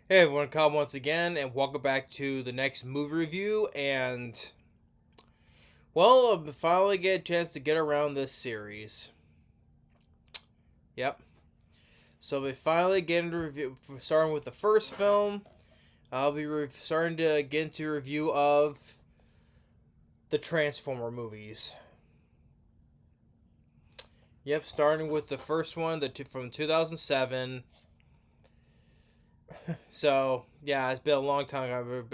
Hey everyone, Kyle once again, and welcome back to the next movie review. And well, I finally get a chance to get around this series. Yep. So we finally get into review, starting with the first film. I'll be starting to get into a review of the Transformer movies. Yep, starting with the first one, from 2007. So yeah, it's been a long time.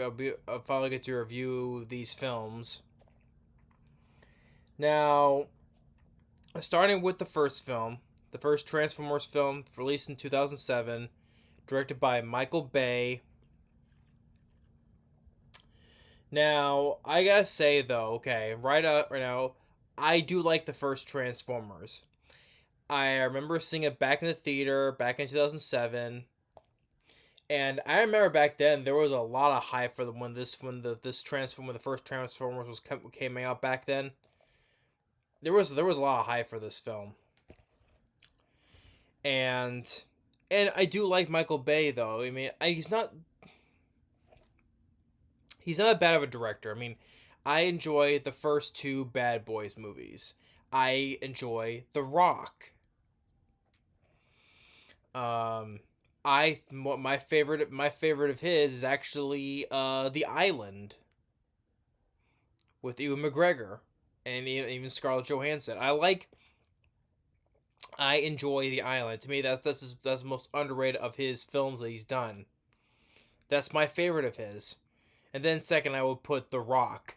I'll finally get to review these films. Now, starting with the first Transformers film released in 2007, directed by Michael Bay. Now, I gotta say though, okay, right now, I do like the first Transformers. I remember seeing it back in the theater back in 2007, and I remember back then there was a lot of hype for the when this transform when the first Transformers came out back then. There was a lot of hype for this film, and I do like Michael Bay though. I mean, he's not that bad of a director. I mean, I enjoy the first two Bad Boys movies. I enjoy The Rock. Um, my favorite of his is actually The Island with Ewan McGregor and even Scarlett Johansson. I enjoy The Island. To me, that's the most underrated of his films that he's done. That's my favorite of his. And then second, I would put The Rock.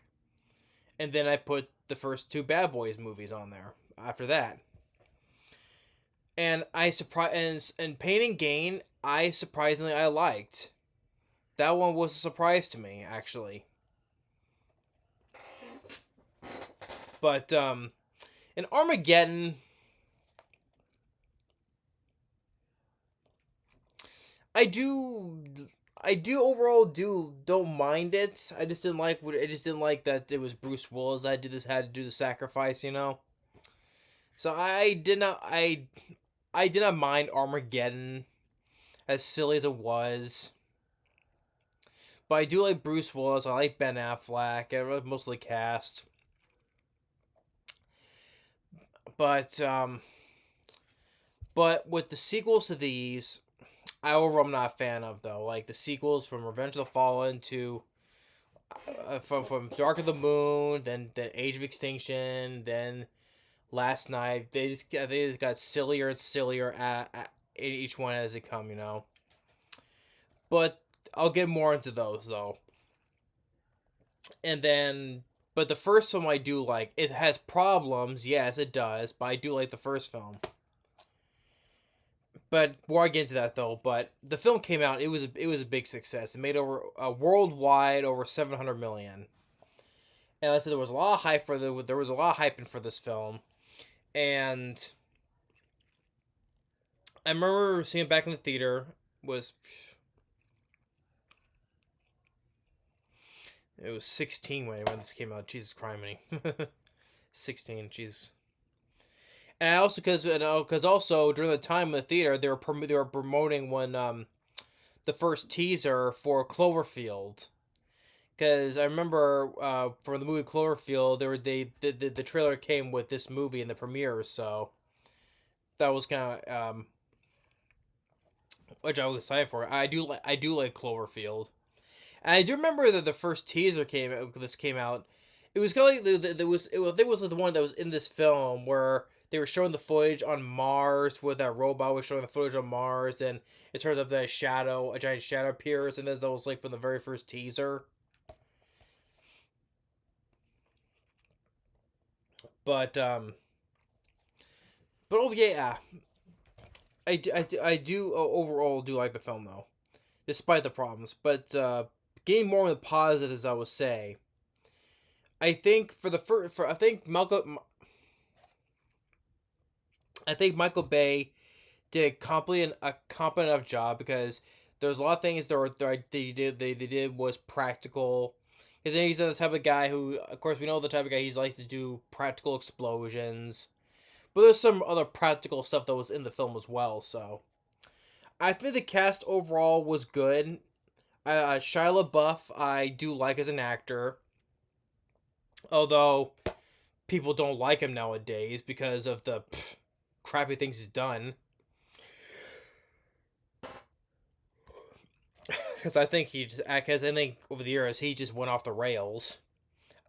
And then I put the first two Bad Boys movies on there after that. And and Pain and Gain, I liked. That one was a surprise to me, actually. But in Armageddon, I do overall don't mind it. I just didn't like that it was Bruce Willis that had to do the sacrifice, you know. So I did not mind Armageddon, as silly as it was. But I do like Bruce Willis. I like Ben Affleck. I really mostly cast. But but with the sequels to these, I'm not a fan of though. Like the sequels from Revenge of the Fallen to from Dark of the Moon, then Age of Extinction, then Last Night. They just got sillier and sillier at each one as it come, you know. But I'll get more into those though. And then, but the first film I do like. It has problems, yes, it does, but I do like the first film. But before I get into that though, but the film came out. It was a big success. It made over worldwide over 700 million. And I said there was a lot of hype there was a lot of hyping for this film, and I remember seeing it back in the theater. Was It was 16 when this came out. Jesus criminy. 16, jeez. And I also because also during the time in the theater they were promoting when the first teaser for Cloverfield. Because I remember for the movie Cloverfield, the trailer came with this movie in the premiere, so that was kind of which I was excited for. I do like Cloverfield, and I do remember that the first teaser came out. It was kind of like it was the one that was in this film where they were showing the footage on Mars, where that robot was showing the footage on Mars, and it turns out that a giant shadow appears, and then that was like from the very first teaser. But oh yeah, I do overall do like the film though, despite the problems. But getting more on the positives, I would say. I think for the first, for I think Michael Bay did a competent enough job because there's a lot of things they did was practical. Because he's the type of guy who, of course, we know the type of guy he likes to do practical explosions. But there's some other practical stuff that was in the film as well. So I think the cast overall was good. Shia LaBeouf, I do like as an actor, although people don't like him nowadays because of the crappy things he's done. Because I think over the years he just went off the rails.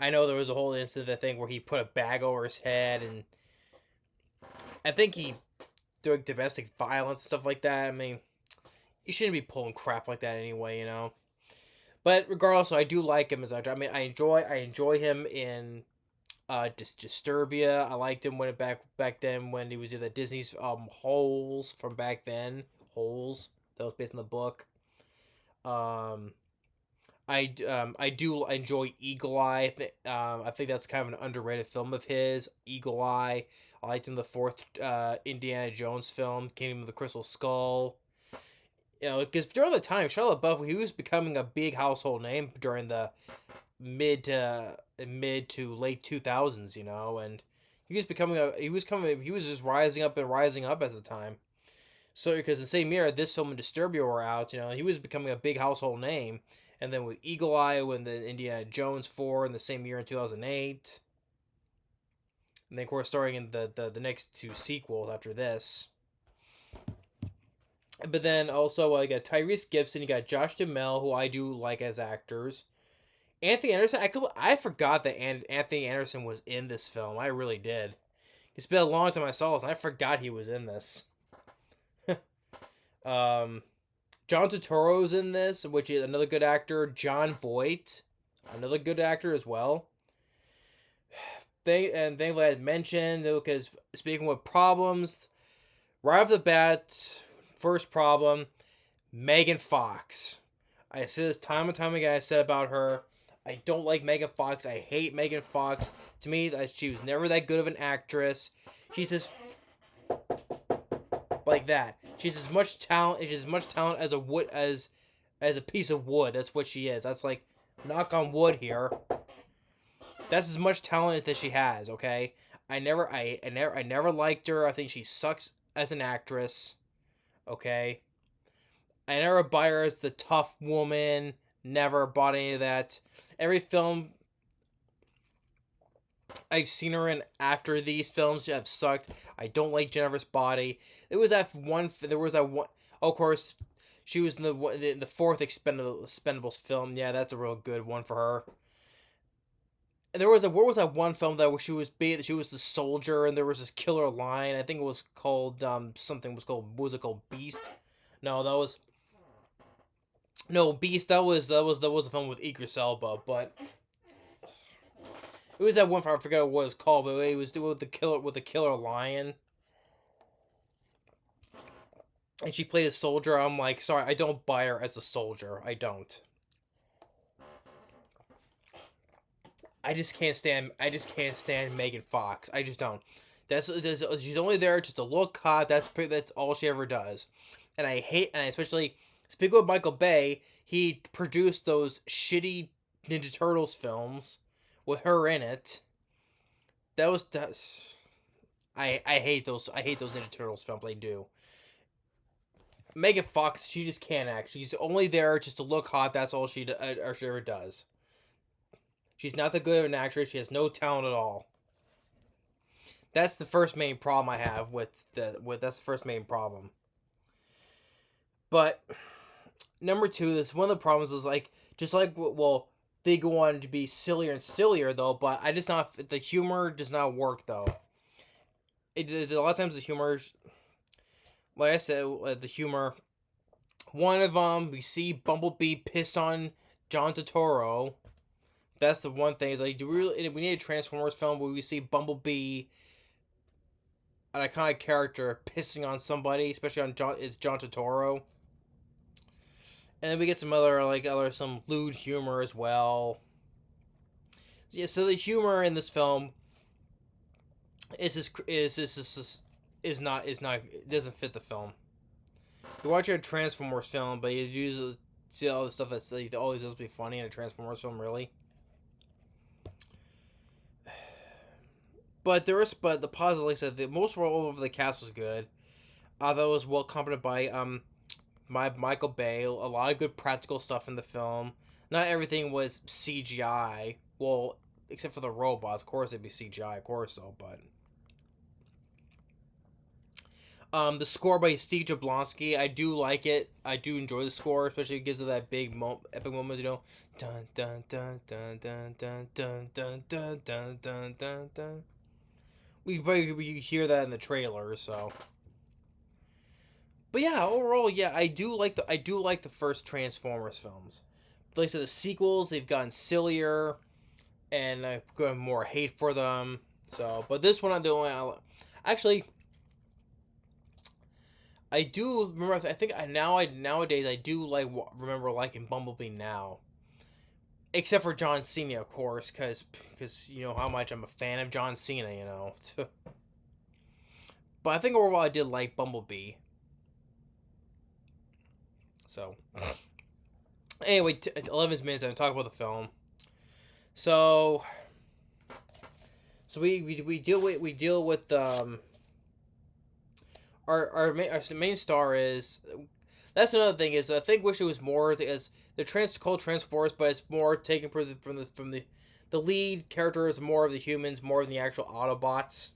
I know there was a whole incident thing where he put a bag over his head, and I think he doing domestic violence and stuff like that. I mean, you shouldn't be pulling crap like that anyway, you know. But regardless, I do like him as an actor. I mean, I enjoy him in Disturbia. I liked him when back then when he was in the Disney's Holes from back then. Holes that was based on the book. Um, I do enjoy Eagle Eye. I think that's kind of an underrated film of his. Eagle Eye. I liked him in the fourth Indiana Jones film, Kingdom of the Crystal Skull. You know, because during the time, Shia LaBeouf, he was becoming a big household name during the mid to late 2000s. You know, and he was just rising up and rising up at the time. So because the same year this film and Disturbia were out, you know, he was becoming a big household name. And then with Eagle Eye, when the Indiana Jones 4 in the same year in 2008. And then, of course, starring in the next two sequels after this. But then also, you got Tyrese Gibson, you got Josh Duhamel, who I do like as actors. Anthony Anderson, I forgot that Anthony Anderson was in this film. I really did. It's been a long time I saw this, and I forgot he was in this. John Turturro's in this, which is another good actor. Jon Voight, another good actor as well. Thing I had mentioned, because speaking with problems, right off the bat, first problem, Megan Fox. I said this time and time again. I said about her, I don't like Megan Fox. I hate Megan Fox. To me, she was never that good of an actress. She's just like that. She's as much talent. She's as much talent as a piece of wood. That's what she is. That's like, knock on wood here. That's as much talent that she has. Okay, I never liked her. I think she sucks as an actress. Okay, I never buy her as the tough woman. Never bought any of that. Every film I've seen her in after these films have sucked. I don't like Jennifer's Body. There was that one. Oh, of course, she was in the fourth Expendables film. Yeah, that's a real good one for her. And what was that one film that where she was the soldier and there was this killer line. I think it was called what was it called, Beast? No, that was no Beast. That was a film with Idris Elba, but it was that one. I forget what it was called, but it was with the killer lion, and she played a soldier. I'm like, sorry, I don't buy her as a soldier. I don't. I just can't stand Megan Fox. I just don't. She's only there just to look hot. That's all she ever does. And I especially speaking with Michael Bay, he produced those shitty Ninja Turtles films with her in it. That I hate those. I hate those Ninja Turtles films. I do. Megan Fox, she just can't act. She's only there just to look hot. That's all she ever does. She's not that good of an actress. She has no talent at all. That's the first main problem I have that's the first main problem. But number two, this one of the problems is like just like well they go on to be sillier and sillier though, but the humor does not work though. A lot of times the humor, like I said, the humor. One of them we see Bumblebee piss on John Turturro. That's the one thing is like, we need a Transformers film where we see Bumblebee, an iconic character, pissing on somebody, especially on John Turturro. And then we get some some lewd humor as well. Yeah, so the humor in this film is not it doesn't fit the film. You're watching a Transformers film, but you usually see all the stuff that's like, always supposed to be funny in a Transformers film, really. But the positive, like I said, most all over the cast was good. That was well accompanied by Michael Bay. A lot of good practical stuff in the film. Not everything was CGI. Well, except for the robots. Of course, it'd be CGI. Of course, though. But the score by Steve Jablonsky, I do like it. I do enjoy the score, especially it gives it that big epic moment. Dun dun dun dun dun dun dun dun dun dun dun dun dun. We hear that in the trailer, so. But yeah, overall, yeah, I do like the first Transformers films. Like I said, the sequels they've gotten sillier, and I've gotten more hate for them. So, but this one I'm the only actually I do remember. I think nowadays I do remember liking Bumblebee now, except for John Cena, of course, because you know how much I'm a fan of John Cena, you know. But I think overall I did like Bumblebee. So anyway, 11 minutes. I'm talking about the film. So we deal with our main star is. That's another thing is I think wish it was more as the called transports, but it's more taken from the lead character is more of the humans, more than the actual Autobots.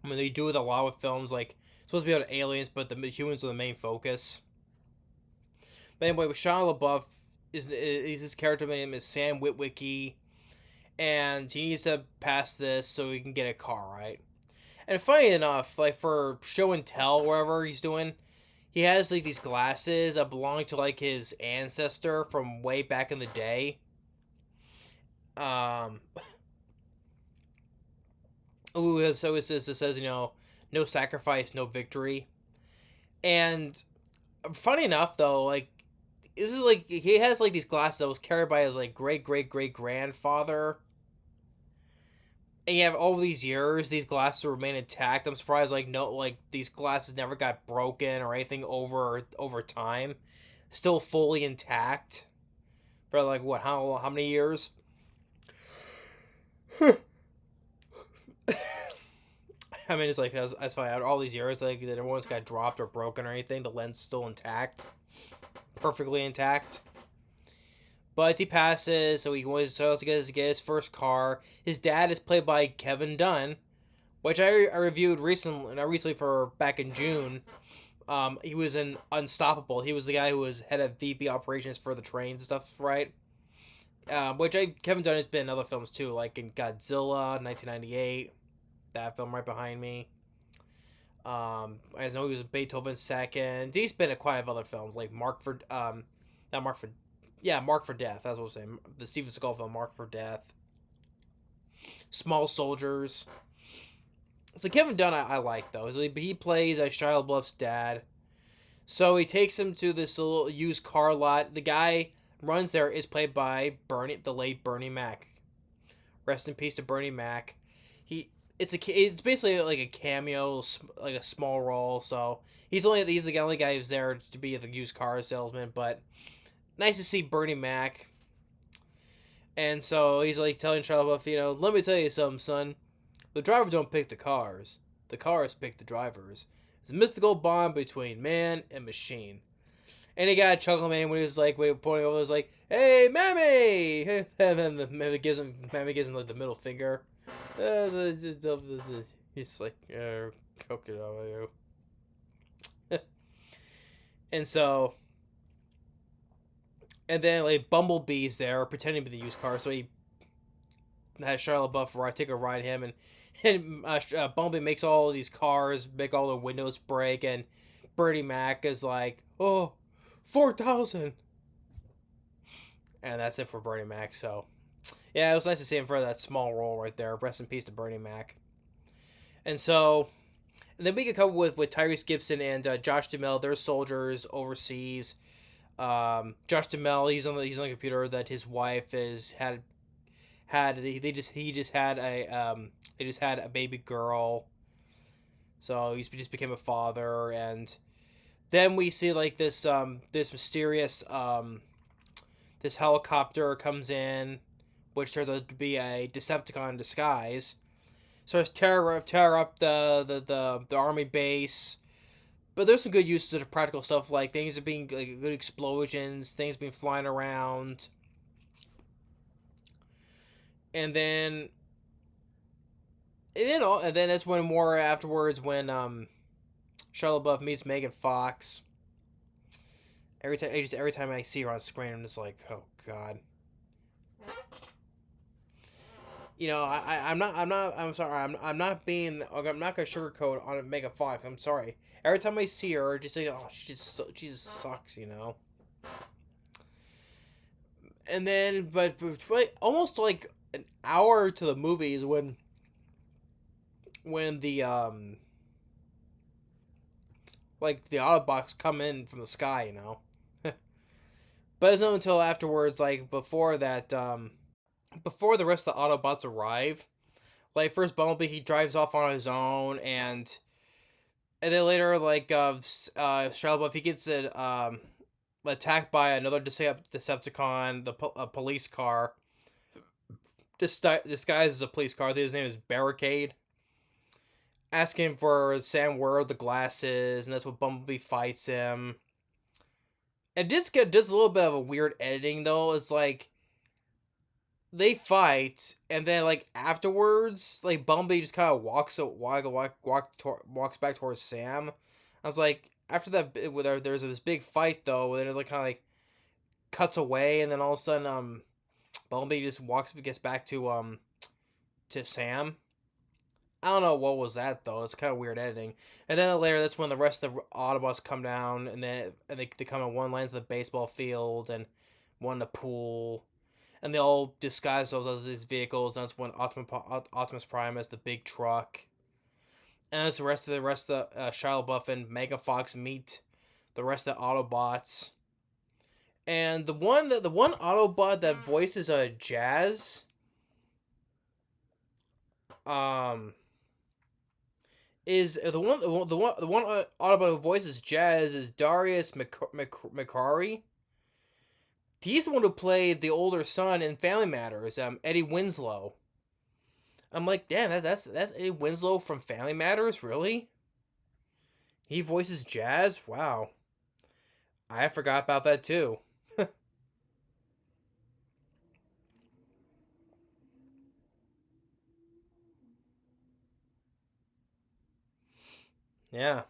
I mean, they do it a lot with films like supposed to be about aliens, but the humans are the main focus. But anyway, with Shia LaBeouf is his character name is Sam Witwicky, and he needs to pass this so he can get a car, right? And funny enough, like for show and tell, wherever he's doing, he has like these glasses that belong to like his ancestor from way back in the day. Um, so it says no sacrifice, no victory. And funny enough, though, like this is like he has like these glasses that was carried by his like great grandfather. And you have over these years, these glasses remain intact. I'm surprised, these glasses never got broken or anything over time. Still fully intact for like what? How many years? I mean, it's like as fine out all these years, like that everyone's got dropped or broken or anything. The lens still intact, perfectly intact. But he passes, so he wants to get his first car. His dad is played by Kevin Dunn, which I reviewed recently for back in June. He was in Unstoppable. He was the guy who was head of VP operations for the trains and stuff, right? Kevin Dunn has been in other films too, like in Godzilla, 1998, that film right behind me. I know he was in Beethoven Second. He's been in quite a few other films, like Mark for Death. That's what I was saying. The Steven Seagal film, Mark for Death. Small Soldiers. So Kevin Dunn, I like though. He plays Shia LaBeouf's dad. So he takes him to this little used car lot. The guy runs there is played by the late Bernie Mac. Rest in peace to Bernie Mac. It's basically like a cameo, like a small role. So he's the only guy who's there to be the used car salesman. But nice to see Bernie Mac. And so he's like telling Shia LaBeouf, let me tell you something, son. The drivers don't pick the cars. The cars pick the drivers. It's a mystical bond between man and machine. And he got a chuckle man when he was like, pointing over, was like, "Hey, Mammy!" And then the Mammy gives him like the middle finger. He's like, coke it out of you. And so, and then like Bumblebee's there pretending to be the used car, so he has Shia LaBeouf take a ride him, and Bumblebee makes all of these cars make all their windows break, and Bernie Mac is like, "Oh, 4,000," and that's it for Bernie Mac. So yeah, it was nice to see him for that small role right there. Rest in peace to Bernie Mac. And so, and then we could come with Tyrese Gibson and Josh Duhamel. They're soldiers overseas. Josh Duhamel, he's on the computer that his wife they just had a baby girl. So he just became a father, and then we see like this mysterious this helicopter comes in, which turns out to be a Decepticon in disguise. So it's tear up the army base. But there's some good uses of practical stuff, like things are being like good explosions, things being flying around, and then and then that's when more afterwards when Shia LaBeouf meets Megan Fox. Every time I see her on screen, I'm just like, oh god. I'm sorry. I'm not gonna sugarcoat on Megan Fox. I'm sorry. Every time I see her, just say, oh, she just sucks. And then, but almost like an hour to the movie is when the like the Autobots come in from the sky. But it's not until afterwards, like before the rest of the Autobots arrive. Like first Bumblebee, he drives off on his own, and then later Shia LaBeouf, he gets attacked by another Decepticon, a police car, disguised as a police car. I think his name is Barricade. Asking for Sam where the glass is, and that's what Bumblebee fights him. And does a little bit of a weird editing though. It's like they fight, and then like afterwards, like Bumblebee just kind of walks back towards Sam. I was like, after that, there's this big fight though, and then it like kind of like cuts away, and then all of a sudden, Bumblebee just gets back to Sam. I don't know what was that though. It's kind of weird editing. And then later, that's when the rest of the Autobots come down, and they come in. One lands in the baseball field, and one in the pool, and they all disguise themselves as these vehicles. And that's when Optimus Prime has the big truck, and as the rest of Shia LaBeouf and Megan Fox meet the rest of the Autobots. And the one Autobot that voices Jazz, is the one Autobot who voices Jazz is Darius McCrary. He's the one who played the older son in Family Matters, Eddie Winslow. I'm like, damn, that's Eddie Winslow from Family Matters, really? He voices Jazz? Wow. I forgot about that too. Yeah.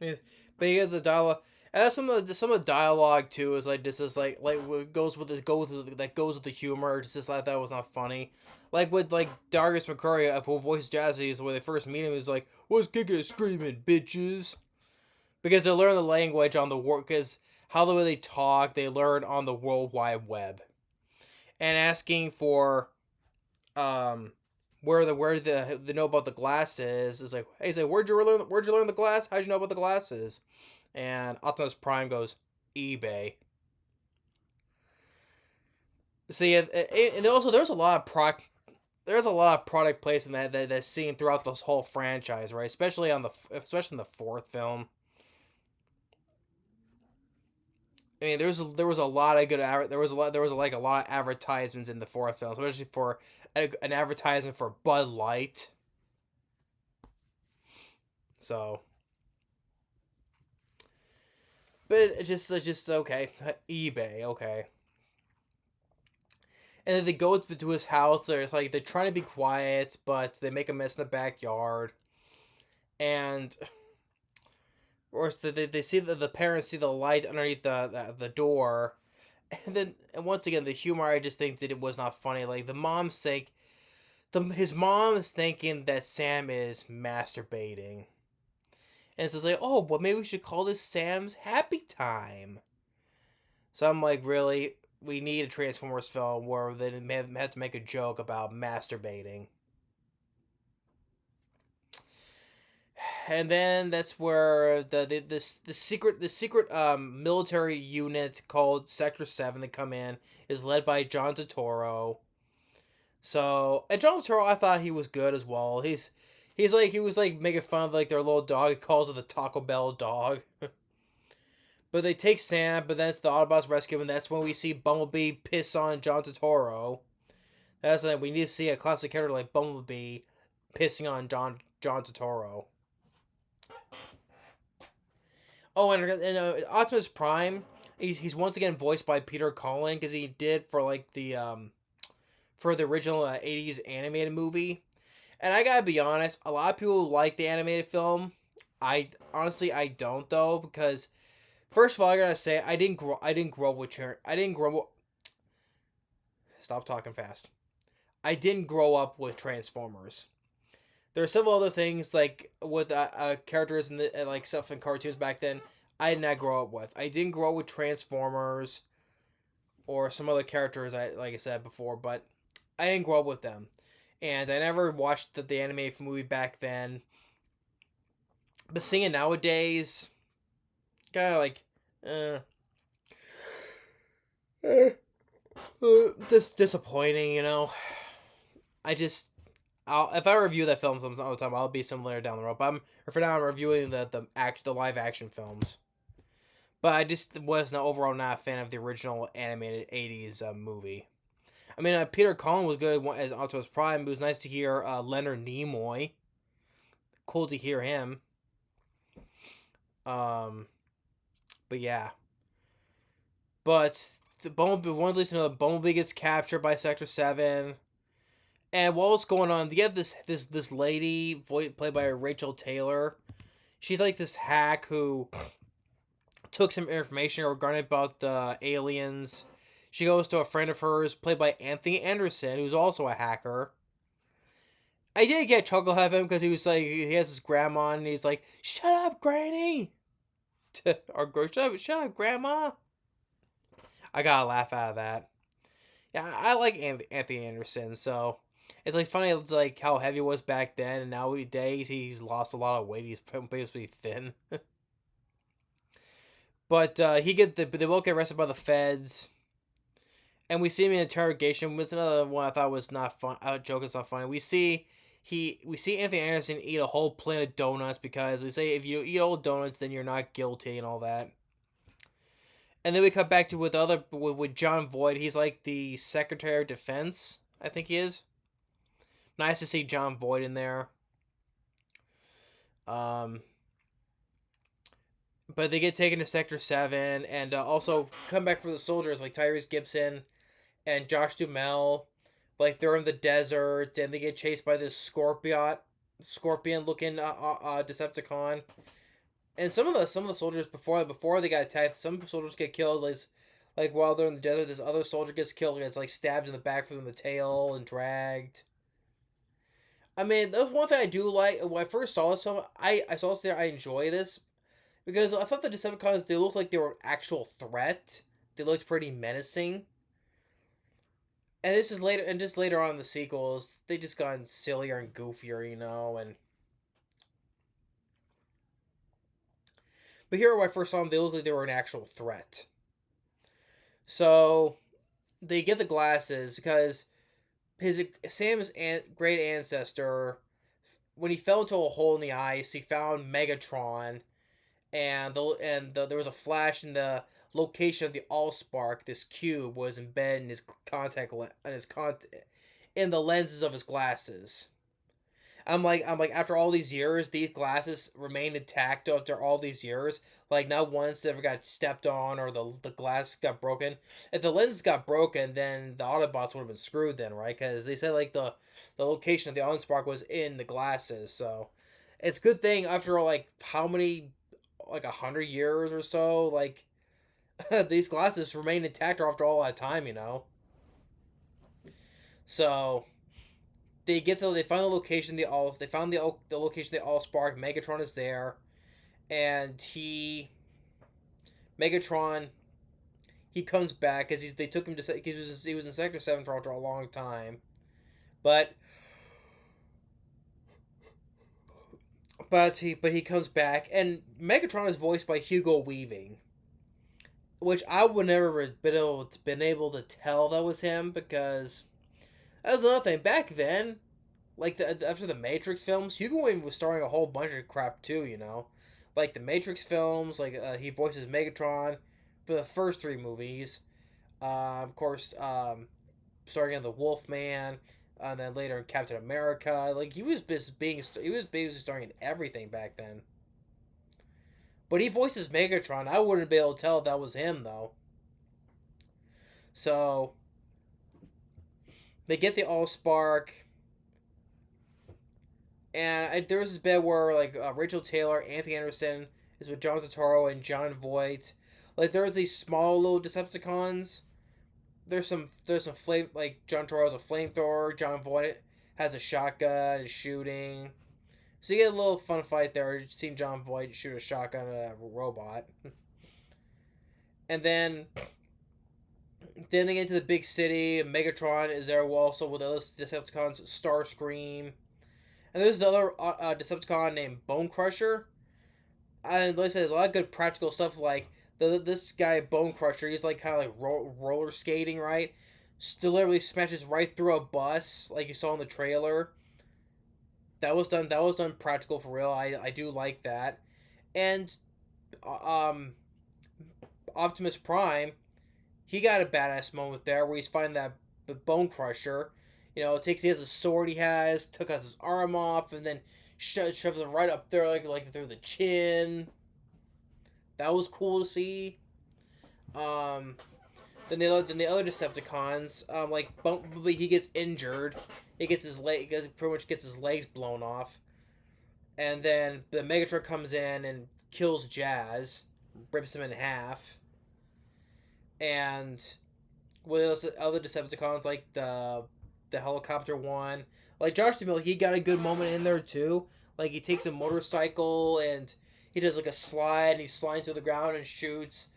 But he has the dialogue. And some of the dialogue too is like this is like what goes with the humor. It's just like that was not funny. Like with like Darius McCurry, who voiced Jazzy, when they first meet him, he's like, "What's kicking and screaming, bitches?" Because they learn the language on the work, because how the way they talk, they learn on the World Wide Web, and asking for um where they know about the glasses is like, hey, say, where'd you learn the glass? How'd you know about the glasses? And Optimus Prime goes, eBay. See, and also there's a lot of product placement that's seen throughout this whole franchise, right? Especially in the fourth film. I mean, there was a lot of a lot of advertisements in the fourth film, especially for an advertisement for Bud Light. So, but it's just okay. eBay, okay. And then they go to his house. They're trying to be quiet, but they make a mess in the backyard. And or they see the parents see the light underneath the door, and once again the humor, I just think that it was not funny. Like the mom's sake, his mom is thinking that Sam is masturbating, and it's just like, oh, well, maybe we should call this Sam's happy time. So I'm like, really, we need a Transformers film where they had to make a joke about masturbating. And then that's where the secret military unit called Sector 7 that come in is led by John Turturro. So, and John Turturro, I thought he was good as well. He was like making fun of like their little dog. He calls it the Taco Bell dog. But they take Sam, but then it's the Autobots rescue him, and that's when we see Bumblebee piss on John Turturro. That's when we need to see a classic character like Bumblebee pissing on John Turturro. Oh, and Optimus Prime, he's once again voiced by Peter Cullen because he did for like the for the original '80s animated movie. And I gotta be honest, a lot of people like the animated film. I don't though, because first of all, I gotta say I didn't grow up with I didn't grow up. Stop talking fast. I didn't grow up with Transformers. There are several other things like with characters and like stuff in cartoons back then. I did not grow up with. I didn't grow up with Transformers or some other characters. I like I said before, but I didn't grow up with them, and I never watched the animated movie back then. But seeing it nowadays, kind of like, uh, disappointing. You know, I just if I review that film some other time, I'll be similar down the road. But for now, I'm reviewing the live action films. But I just was not overall not a fan of the original animated '80s movie. I mean, Peter Cullen was good as Optimus Prime. It was nice to hear Leonard Nimoy. Cool to hear him. Um, but yeah, but the Bumblebee. One at least another Bumblebee gets captured by Sector 7. And what was going on? You have this lady played by Rachael Taylor. She's like this hack who took some information regarding about the aliens. She goes to a friend of hers, played by Anthony Anderson, who's also a hacker. I did get chuckle out of him because he was like, he has his grandma, and he's like, "Shut up, Granny," or shut up, Grandma." I got a laugh out of that. Yeah, I like Anthony Anderson, so it's like funny. It's like how heavy he was back then, and nowadays he's lost a lot of weight. He's basically thin. But they both get arrested by the feds, and we see him in interrogation. Was another one I thought was not fun. Joke is not funny. We see Anthony Anderson eat a whole plate of donuts because they say if you eat all donuts, then you're not guilty and all that. And then we cut back to with Jon Voight. He's like the Secretary of Defense, I think he is. Nice to see Jon Voight in there. Um, but they get taken to Sector 7, and also come back for the soldiers like Tyrese Gibson and Josh Duhamel. Like they're in the desert, and they get chased by this scorpion-looking Decepticon. And some of the soldiers before they got attacked, some soldiers get killed. Like while they're in the desert, this other soldier gets killed. And it's like stabbed in the back from the tail and dragged. I mean, that's one thing I do like. When I first saw this, I saw this there. I enjoy this because I thought the Decepticons, they looked like they were an actual threat. They looked pretty menacing. And this is later, and just later on in the sequels, they just gotten sillier and goofier, you know. And but here, when I first saw them, they looked like they were an actual threat. So they get the glasses because Sam's great ancestor, when he fell into a hole in the ice, he found Megatron, and there was a flash in the location of the Allspark. This cube was embedded in his in the lenses of his glasses. I'm like after all these years, these glasses remain intact after all these years. Like not once they ever got stepped on or the glass got broken. If the lenses got broken, then the Autobots would have been screwed then, right? Because they said like the location of the Allspark was in the glasses. So it's a good thing after like how many, like 100 years or so, like these glasses remain intact after all that time, you know. So they find the location they found the location of the Allspark. Megatron is there, and Megatron he comes back because they took him to he was in Sector 7 for a long time, but he comes back, and Megatron is voiced by Hugo Weaving, which I would never been able to tell that was him because that was another thing back then. Like after the Matrix films, Hugo Weaving was starring a whole bunch of crap too. You know, like the Matrix films. Like he voices Megatron for the first three movies. Of course, starring in the Wolfman, and then later in Captain America. Like he was just being he was basically starring in everything back then. But he voices Megatron. I wouldn't be able to tell if that was him, though. So, they get the Allspark. And there was this bit where, like, Rachael Taylor, Anthony Anderson is with John Turturro and Jon Voight. Like, there was these small little Decepticons. There's some flame, like, John Turturro has a flamethrower. Jon Voight has a shotgun, is shooting. So you get a little fun fight there. Seeing Jon Voight shoot a shotgun at a robot. And then they get into the big city. Megatron is there also with other Decepticons, Starscream. And there's another Decepticon named Bone Crusher. And like I said, there's a lot of good practical stuff. Like this guy Bone Crusher, he's like kind of like roller skating, right? Deliberately smashes right through a bus, like you saw in the trailer. That was done. That was done practical for real. I do like that. And Optimus Prime, he got a badass moment there where he's fighting that Bone Crusher. You know, he has a sword took out his arm off, and then shoves it right up there, like through the chin. That was cool to see. Then the other Decepticons, like Bumblebee, he gets injured. He pretty much gets his legs blown off, and then the Megatron comes in and kills Jazz, rips him in half. And with those other Decepticons, like the helicopter one, like Josh Duhamel, he got a good moment in there too. Like he takes a motorcycle and he does like a slide, and he's sliding to the ground and shoots.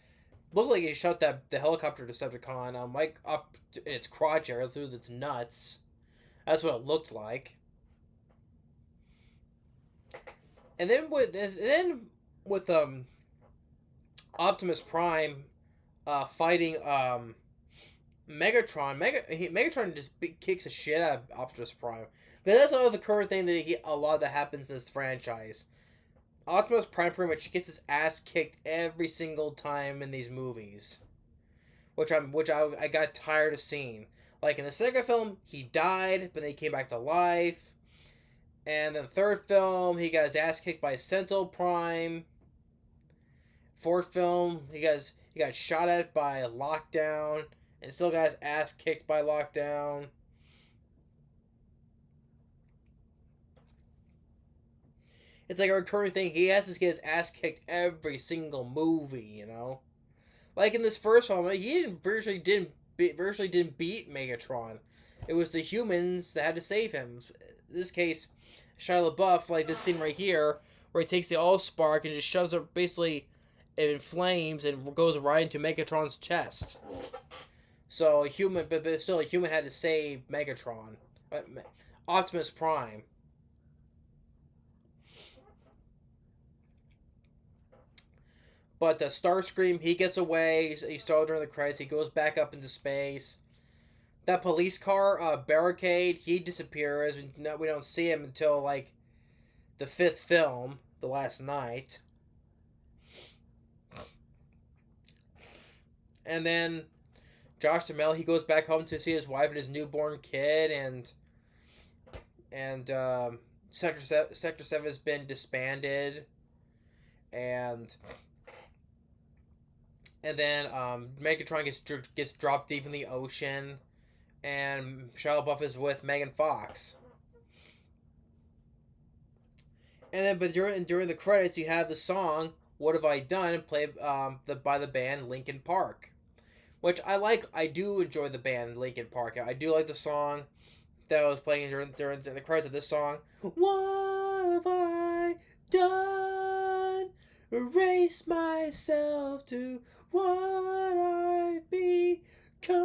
Looked like he shot the helicopter Decepticon like up in its crotch area through its nuts. That's what it looked like. And then with Optimus Prime fighting Megatron. Megatron just kicks the shit out of Optimus Prime. But that's another current thing that a lot that happens in this franchise. Optimus Prime pretty much gets his ass kicked every single time in these movies, which I got tired of seeing. Like in the second film, he died, but then he came back to life. And then the third film, he got his ass kicked by Sentinel Prime. Fourth film, he got shot at by Lockdown, and still got his ass kicked by Lockdown. It's like a recurring thing. He has to get his ass kicked every single movie, you know. Like in this first one, he virtually didn't beat Megatron. It was the humans that had to save him. In this case, Shia LaBeouf, like this scene right here, where he takes the Allspark and just shoves it basically in flames and goes right into Megatron's chest. So a human, but still a human had to save Megatron, Optimus Prime. But Starscream, he gets away. He started during the credits. He goes back up into space. That police car, Barricade, he disappears. We don't see him until, like, the fifth film, The Last Night. And then Josh Duhamel, he goes back home to see his wife and his newborn kid, and Sector 7 has been disbanded. And then Megatron gets dropped deep in the ocean, and Shia LaBeouf is with Megan Fox. And then, but during the credits, you have the song "What Have I Done" played by the band Linkin Park, which I like. I do enjoy the band Linkin Park. I do like the song that I was playing during the credits of this song. What have I done? Erase myself to what I've become.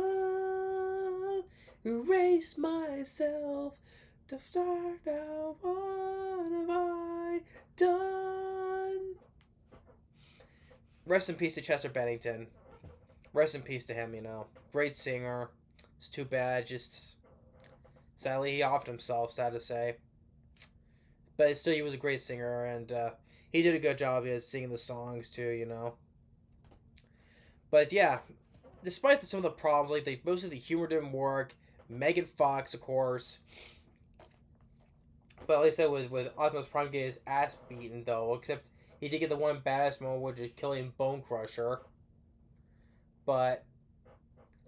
Erase myself to start out. What have I done? Rest in peace to Chester Bennington. Rest in peace to him, you know. Great singer. It's too bad, just sadly he offed himself, sad to say. But still, he was a great singer, and he did a good job of singing the songs too, you know. But yeah, despite some of the problems, like most of the humor didn't work. Megan Fox, of course. But like I said, with Optimus Prime getting his ass beaten though, except He did get the one badass moment, which is killing Bone Crusher. But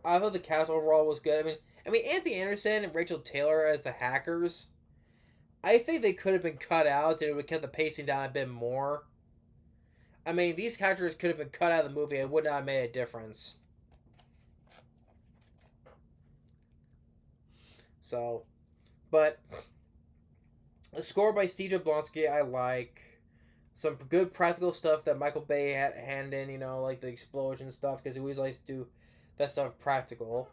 I thought the cast overall was good. I mean, Anthony Anderson and Rachael Taylor as the hackers. I think they could have been cut out and it would kept the pacing down a bit more. I mean, these characters could have been cut out of the movie. It would not have made a difference. So, but the score by Steve Jablonsky, I like. Some good practical stuff that Michael Bay had hand in, like the explosion stuff, because he always likes to do that stuff practical.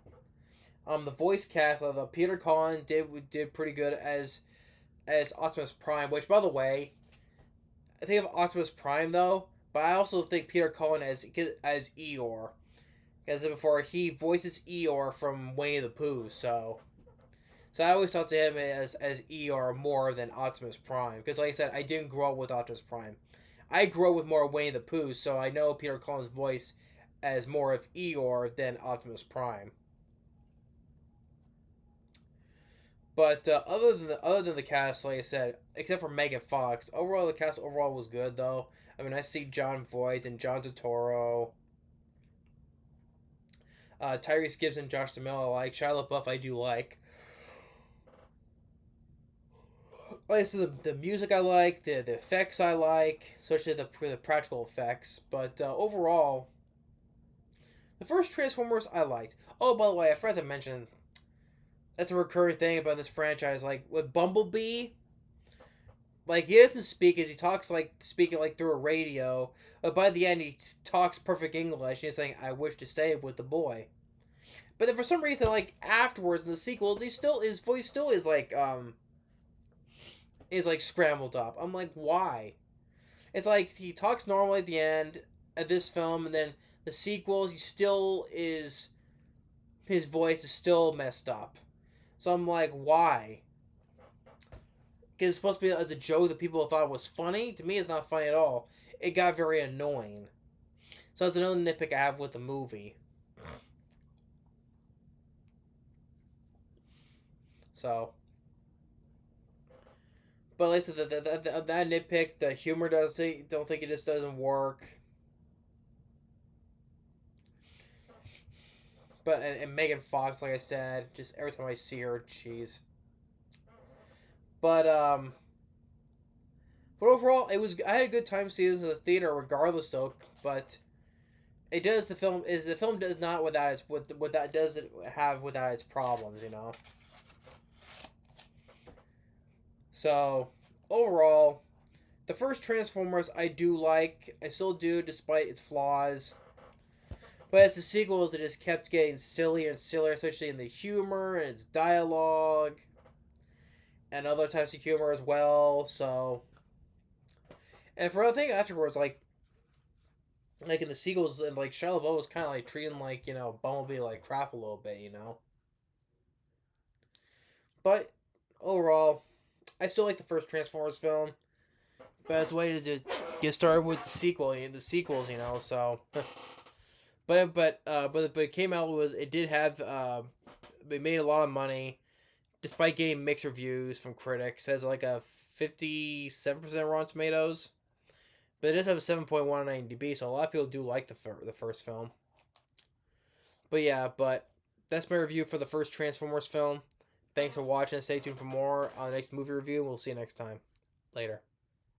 The voice cast, the Peter Cullen did pretty good as Optimus Prime, which, by the way, I think of Optimus Prime though, but I also think Peter Cullen as Eeyore, because before he voices Eeyore from Winnie the Pooh, so I always thought to him as Eeyore more than Optimus Prime, because like I said, I didn't grow up with Optimus Prime. I grew up with more Winnie the Pooh, so I know Peter Cullen's voice as more of Eeyore than Optimus Prime. But other than the cast, like I said, except for Megan Fox, overall the cast overall was good though. I mean, I see Jon Voight and John Turturro, Tyrese Gibson, Josh Duhamel I like, Shia LaBeouf I do like. Like I said, the music I like, the effects I like, especially the practical effects. But overall, the first Transformers I liked. Oh, by the way, I forgot to mention, that's a recurring thing about this franchise. Like with Bumblebee, like he doesn't speak as he talks like speaking like through a radio. But by the end, he talks perfect English. And he's saying, "I wish to stay with the boy." But then for some reason, like afterwards in the sequels, his voice still is like scrambled up. I'm like, why? It's like he talks normally at the end of this film, and then the sequels, he still is. His voice is still messed up. So I'm like, why? Because it's supposed to be as a joke that people thought was funny. To me, it's not funny at all. It got very annoying. So that's another nitpick I have with the movie. So, but like I said, that nitpick, the humor don't think it just doesn't work. But and Megan Fox, like I said, just every time I see her, jeez. But but overall, I had a good time seeing this in the theater, regardless though. But the film does not without its what that doesn't have without its problems. So overall, the first Transformers I do like, I still do despite its flaws. But as the sequels, it just kept getting sillier and sillier, especially in the humor and its dialogue and other types of humor as well. So, and for other thing afterwards, like in the sequels, and like Shia LaBeouf was kind of like treating like Bumblebee like crap a little bit. But overall, I still like the first Transformers film. But as a way to just get started with the sequels. So, but it came out it did have it made a lot of money, despite getting mixed reviews from critics. It has like a 57% Rotten Tomatoes, but it does have a 7.1 on IMDb, so a lot of people do like the first film. But yeah, that's my review for the first Transformers film. Thanks for watching. Stay tuned for more on the next movie review. We'll see you next time. Later.